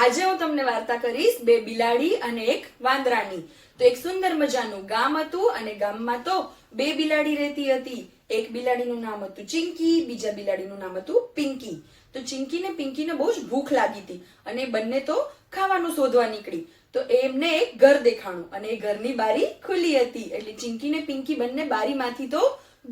આજે હું તમને વાર્તા કરીશ બે બિલાડી અને એક વાંદરાની। તો એક સુંદર મજાનું ગામ હતું અને ગામમાં તો બે બિલાડી રહેતી હતી। એક બિલાડીનું નામ હતું ચિંકી, બીજા બિલાડીનું નામ હતું પિંકી। તો ચિંકી ને પિંકીને બહુ જ ભૂખ લાગી હતી અને બંને તો ખાવાનું શોધવા નીકળી। તો એમને એક ઘર દેખાણું અને એ ઘરની બારી ખુલ્લી હતી એટલે ચિંકી ને પિંકી બંને બારીમાંથી તો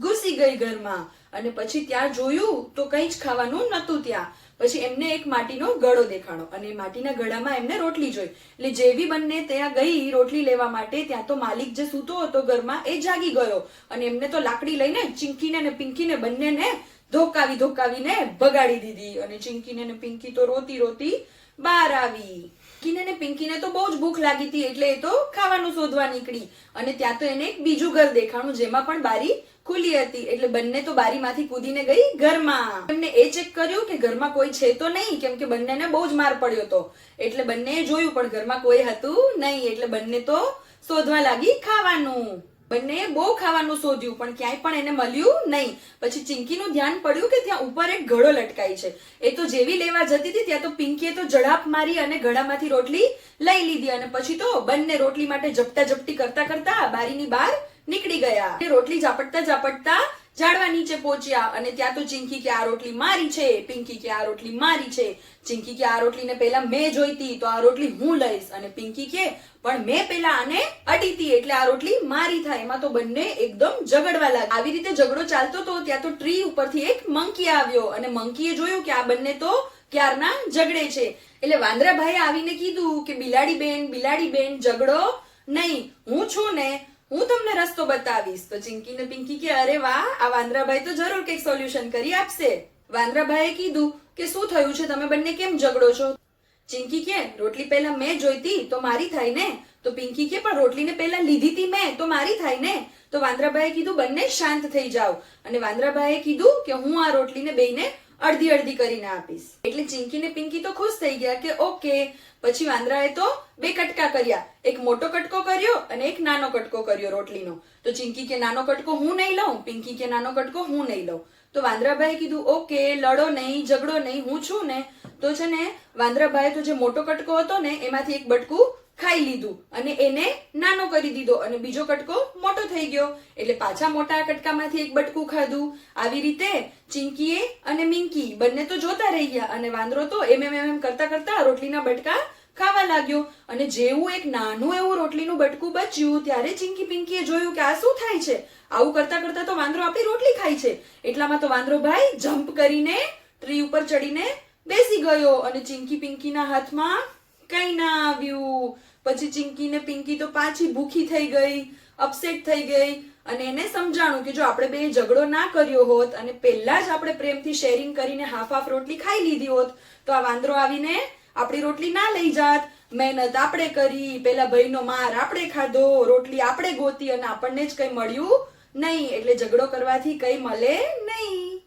ઘૂસી ગઈ ઘરમાં અને પછી ત્યાં જોયું તો કંઈ જ ખાવાનું નતું ત્યાં। પછી એમને એક માટીનો ઘડો દેખાણો અને માટીના ઘડામાં એમને રોટલી જોઈ એટલે જેવી બંને ત્યાં ગઈ રોટલી લેવા માટે ત્યાં તો માલિક જે સૂતો હતો ઘરમાં એ જાગી ગયો અને એમને તો લાકડી લઈને ચિંકીને અને પિંકીને બંનેને ધોકાવીને ભગાડી દીધી અને ચિંકીને અને પિંકી તો રોતી રોતી બહાર આવી। ચિંકીને અને પિંકીને તો બહુ જ ભૂખ લાગી હતી એટલે એ તો ખાવાનું શોધવા નીકળી અને ત્યાં તો એને એક બીજું ઘર દેખાણું જેમાં પણ બારી ખુલ્લી હતી એટલે બંને તો બારીમાંથી કૂદીને ગઈ ઘરમાં। એમને એ ચેક કર્યું કે ઘરમાં કોઈ છે તો નહીં કેમ કે બંનેને બહુ જ માર પડ્યો હતો એટલે બંનેએ જોયું પણ ઘરમાં કોઈ હતું નહીં એટલે બંને તો શોધવા લાગી ખાવાનું। બંને બહુ ખાવાનું શોધ્યું પણ ક્યાંય પણ એને મળ્યું નહીં। પછી ચિંકીનું ધ્યાન પડ્યું કે ત્યાં ઉપર એક ઘડો લટકાઈ છે એ તો જેવી લેવા જતી હતી ત્યાં તો પિંકીએ તો ઝડાપ મારી અને ઘડામાંથી રોટલી લઈ લીધી અને પછી તો બંને રોટલી માટે ઝપટા ઝપટી કરતા કરતા બારીની બહાર નીકળી ગયા। રોટલી ઝાપટતા ઝાડવા નીચે પહોંચ્યા અને ત્યાં તો ચિંકી કે આ રોટલી મારી છે, પિંકી કે આ રોટલી મારી છે। ચિંકી કે આ રોટલીને પહેલા મેં જોઈતી તો આ રોટલી હું લઈશ અને પિંકી કે પણ મેં પહેલા આને અડીતી એટલે આ રોટલી મારી થાય। એમાં તો બંને એકદમ ઝઘડવા લાગ્યા। આવી રીતે ઝઘડો ચાલતો તો ત્યાં તો ટ્રી ઉપરથી એક મંકી આવ્યો અને મંકીએ જોયું કે આ બંને તો ક્યારના ઝઘડે છે એટલે વાંદરાભાઈએ આવીને કીધું કે બિલાડી બેન ઝઘડો નહીં, હું છું ને હું તમને રસ્તો બતાવીશ। તો ચિંકી ને પિંકી કે અરે વાહ, આ વાંદરાભાઈ તો જરૂર કંઈક સોલ્યુશન કરી આપશે। વાંદરાભાઈએ કીધું કે શું થયું છે, તમે બંને કેમ ઝઘડો છો? ચિંકી કે રોટલી પહેલા મેં જોઈતી તો મારી થાય ને। તો પિંકી કે પણ રોટલીને પહેલા લીધી હતી મેં તો મારી થાય ને। તો વાંદરાભાઈએ કીધું બંને શાંત થઈ જાઓ અને વાંદરાભાઈએ કીધું કે હું આ રોટલીને બેયને અડધી અડધી કરીને આપીશ એટલે ચિંકી ને પિંકી તો ખુશ થઈ ગયા કે ઓકે। પછી વાંદરાએ તો બે કટકા કર્યા, એક મોટો કટકો કર્યો અને એક નાનો કટકો કર્યો રોટલીનો। તો ચિંકી કે નાનો કટકો હું નહીં લઉં, પિંકી કે નાનો કટકો હું નહીં લઉં। તો વાંદરાભાઈએ કીધું ઓકે, લડો નહીં, ઝઘડો નહીં, હું છું ને। તો છે ને વાંદરાભાઈએ તો જે મોટો કટકો હતો ને એમાંથી એક બટકું ખાઈ લીધું અને એને નાનો કરી દીધો અને બીજો કટકો મોટો થઈ ગયો એટલે પાછા મોટા કટકામાંથી એક બટકું ખાધું। આવી રીતે ચિંકીએ અને મિંકી બંને તો જોતા રહી ગયા અને વાંદરો તો એમ કરતા કરતા રોટલીના બટકા ખાવા લાગ્યો અને જેવું એક નાનું એવું રોટલીનું બટકું બચ્યું ત્યારે ચિંકી પિંકીએ જોયું કે આ શું થાય છે, આવું કરતા કરતા તો વાંદરો આપણી રોટલી ખાય છે। એટલામાં તો વાંદરો ભાઈ જમ્પ કરીને ટ્રી ઉપર ચડીને બેસી ગયો અને ચિંકી પિંકીના હાથમાં કઈ ના આવ્યું। પછી ચિંકી ને પિંકી તો પાછી ભૂખી થઈ ગઈ, અપસેટ થઈ ગઈ અને એને સમજાણું કે જો આપણે બે ઝઘડો ના કર્યો હોત અને પહેલા જ આપણે પ્રેમથી શેરિંગ કરીને હાફ રોટલી ખાઈ લીધી હોત તો આ વાંદરો આવીને આપણી રોટલી ના લઈ જાત। મહેનત આપણે કરી, પેલા ભાઈનો માર આપણે ખાધો, રોટલી આપણે ગોતી અને આપણને જ કઈ મળ્યું નહીં એટલે ઝઘડો કરવાથી કઈ મળે નહીં।